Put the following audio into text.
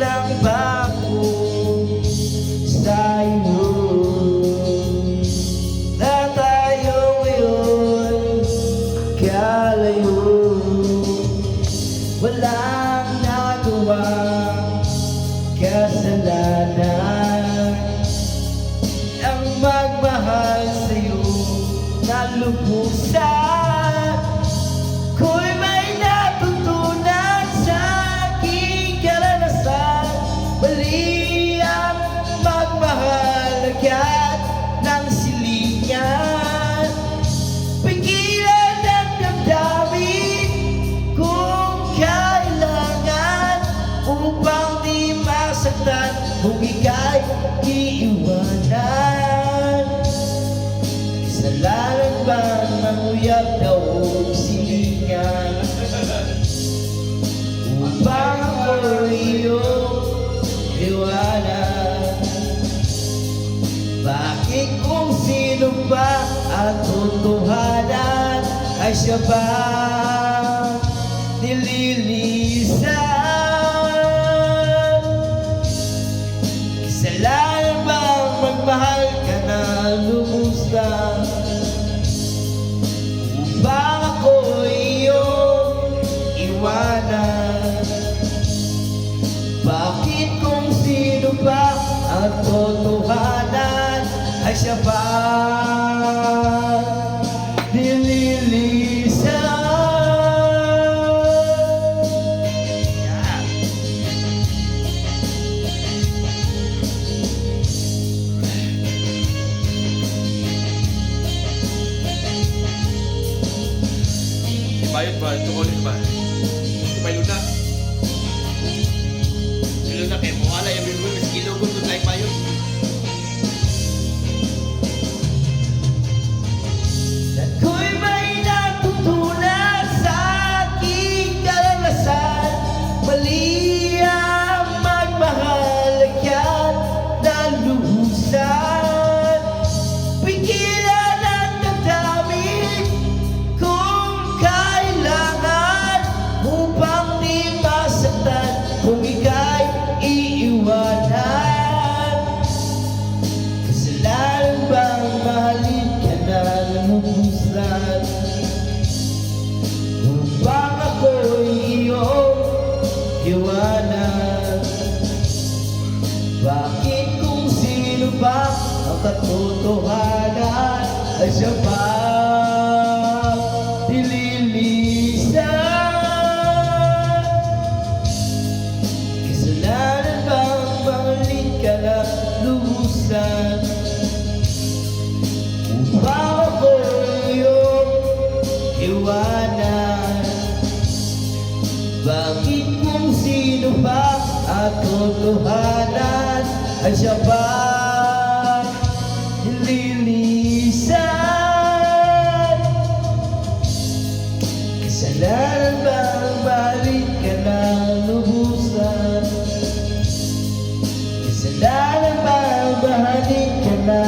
lang ba ako sa'yo? Na tayo ngayon kalayo, walang nagawang kasalanan ang magmahal sa'yo na lubusan. Ko'y may natutunan sa aking karanasan, mali ang magmahal agad ng silingan. Pigilan ang damdamin kung kailangan, upang di masaktan kung ika'y iiwanan. Kasalanan ba manguyab na huwag silingan, upang ako'y iyong iwanan? Bakit kung sino ba ang totohanan ay siya ba nililisan? Kasalanan bang magmahal ka na lubustan, upang ako'y iyong iwanan? Bakit kung sino ba ang totohanan ay siya ba nililisan? Bayad ba? Ito ulit ba? Ito may luna. May luna kayo. Mukala yung bibig. Mas kilogon doon tayo payo. Ako'y may natutunan sa aking karanasan, mali ang magmahal agad ng luhusan. Pigilan ang damdamin kung kailangan, upang di masaktan kung ika'y iiwanan. Kasalanan bang mahalin ka na lumubusan, upang ako'y iyong iwanan? Bakit kung sino ba ang katotohanan ay siya ba nililisan? Kasalanan bang mahalin ka na lubusan, upang ako'y iyong iwanan? Bakit kung sino ba ang totohanan ay siya ba nililisan? Kasalanan bang mahalin ka na lubusan? Kasalanan bang mahalin ka na